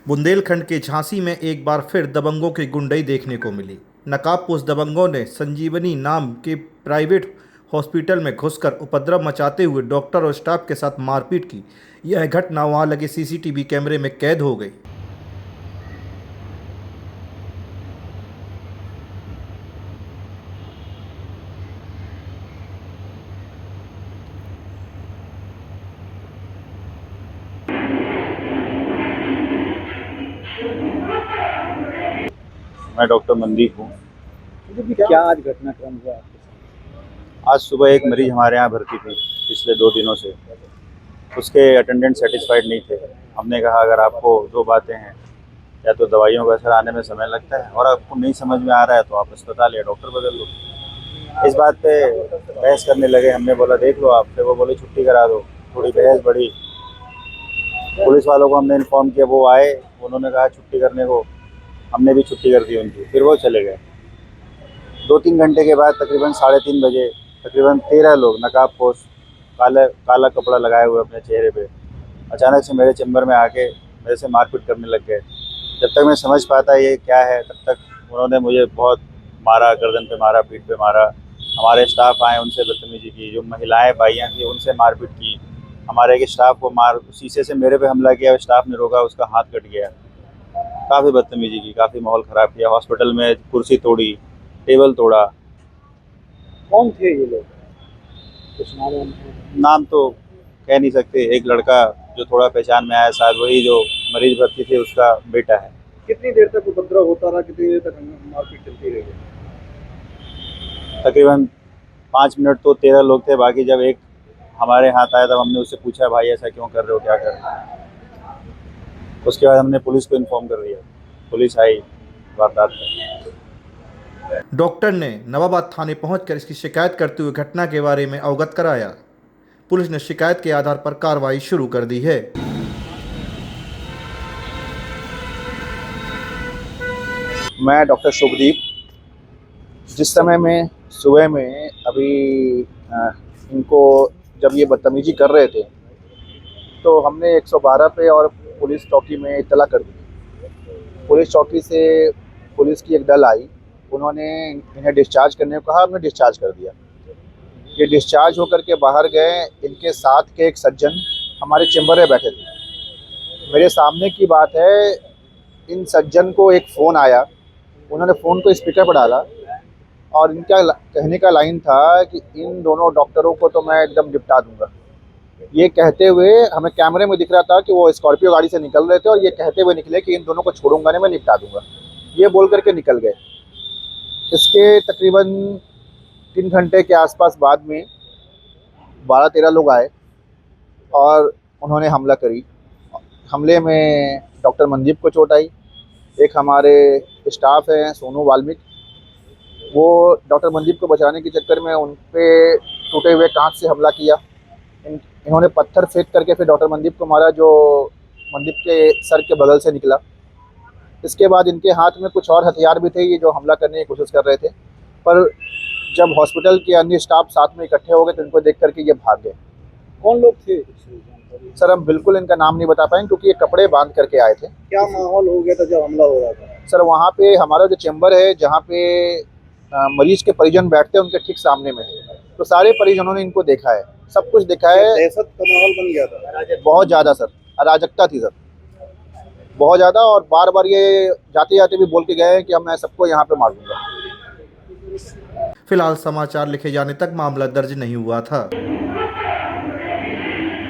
बुंदेलखंड के झांसी में एक बार फिर दबंगों की गुंडई देखने को मिली। नकाबपोश दबंगों ने संजीवनी नाम के प्राइवेट हॉस्पिटल में घुसकर उपद्रव मचाते हुए डॉक्टर और स्टाफ के साथ मारपीट की। यह घटना वहां लगे सीसीटीवी कैमरे में कैद हो गई। मैं डॉक्टर मनदीप हूँ। क्या आज घटनाक्रम हुआ आपके साथ? आज सुबह एक मरीज हमारे यहाँ भर्ती थी पिछले 2 दिनों से। उसके अटेंडेंट सेटिस्फाइड नहीं थे। हमने कहा अगर आपको 2 बातें हैं, या तो दवाइयों का असर आने में समय लगता है और आपको नहीं समझ में आ रहा है तो आप अस्पताल या डॉक्टर बदल लो। इस बात पे बहस करने लगे। हमने बोला देख लो आप, फिर वो बोले छुट्टी करा दो। थोड़ी बहस बढ़ी। पुलिस वालों को हमने इन्फॉर्म किया, वो आए, उन्होंने कहा छुट्टी करने को। हमने भी छुट्टी कर दी उनकी, फिर वो चले गए। 2-3 घंटे के बाद तकरीबन 3:30 बजे तकरीबन 13 लोग नकाबपोश काला कपड़ा लगाए हुए अपने चेहरे पे अचानक से मेरे चैम्बर में आके मेरे से मारपीट करने लग गए। जब तक मैं समझ पाता ये क्या है तब तक उन्होंने मुझे बहुत मारा, गर्दन पे मारा, पीठ पे मारा। हमारे स्टाफ आए, उनसे बदतमीजी की। जो महिलाएं भाइयाँ थी उनसे मारपीट की। हमारे एक स्टाफ को शीशे से मेरे पे हमला किया। स्टाफ ने रोका, उसका हाथ कट गया। काफ़ी बदतमीजी की, काफ़ी माहौल ख़राब किया। हॉस्पिटल में कुर्सी तोड़ी, टेबल तोड़ा। कौन थे ये लोग? कुछ नाम? नाम तो कह नहीं सकते। एक लड़का जो थोड़ा पहचान में आया, शायद वही जो मरीज भर्ती थे उसका बेटा है। कितनी देर तक उपद्रव होता रहा? कितनी देर तक मारपीट चलती रही? तकरीबन 5 मिनट तो 13 लोग थे। बाकी जब एक हमारे हाथ आया तब हमने उससे पूछा भाई ऐसा क्यों कर रहे हो, क्या कर रहे हो। उसके बाद हमने पुलिस को इन्फॉर्म कर दिया। पुलिस आई वारदात में। डॉक्टर ने नवाबाद थाने पहुंचकर इसकी शिकायत करते हुए घटना के बारे में अवगत कराया। पुलिस ने शिकायत के आधार पर कार्रवाई शुरू कर दी है। मैं डॉक्टर शुभदीप। जिस समय में सुबह में अभी इनको जब ये बदतमीजी कर रहे थे तो हमने 112 पे और पुलिस चौकी में इत्तला कर दी। पुलिस चौकी से पुलिस की एक दल आई। उन्होंने इन्हें डिस्चार्ज करने को कहा, हमने डिस्चार्ज कर दिया। ये डिस्चार्ज होकर के बाहर गए। इनके साथ के एक सज्जन हमारे चैम्बर में बैठे थे। मेरे सामने की बात है, इन सज्जन को एक फ़ोन आया। उन्होंने फ़ोन को स्पीकर पर डाला और इनका कहने का लाइन था कि इन दोनों डॉक्टरों को तो मैं एकदम निपटा दूंगा। ये कहते हुए हमें कैमरे में दिख रहा था कि वो स्कॉर्पियो गाड़ी से निकल रहे थे और ये कहते हुए निकले कि इन दोनों को छोड़ूंगा नहीं, मैं निपटा दूंगा। ये बोल करके निकल गए। इसके तकरीबन 3 घंटे के आसपास बाद में 12-13 लोग आए और उन्होंने हमला करी। हमले में डॉक्टर मनदीप को चोट आई। एक हमारे स्टाफ हैं सोनू वाल्मीक, वो डॉक्टर मनदीप को बचाने के चक्कर में उन पे टूटे हुए कांच से हमला किया। इन्होंने पत्थर फेंक करके फिर डॉक्टर मनदीप को मारा, जो मनदीप के सर के बगल से निकला। इसके बाद इनके हाथ में कुछ और हथियार भी थे, ये जो हमला करने की कोशिश कर रहे थे। पर जब हॉस्पिटल के अन्य स्टाफ साथ में इकट्ठे हो गए तो इनको देख करके ये भाग गए। कौन लोग थे? सर हम बिल्कुल इनका नाम नहीं बता पाएंगे क्योंकि ये कपड़े बांध करके आए थे। क्या माहौल हो गया था जब हमला हो रहा था? सर वहाँ पे हमारा जो चैम्बर है, जहाँ पे मरीज के परिजन बैठते हैं, उनके ठीक सामने में है। तो सारे परिजनों ने इनको देखा है, सब कुछ देखा है। दहशत का माहौल बन गया था बहुत ज़्यादा सर। अराजकता थी सर बहुत ज़्यादा। और बार बार ये जाते जाते भी बोल के गए हैं कि मैं सबको यहाँ पे मार दूंगा। फिलहाल समाचार लिखे जाने तक मामला दर्ज नहीं हुआ था।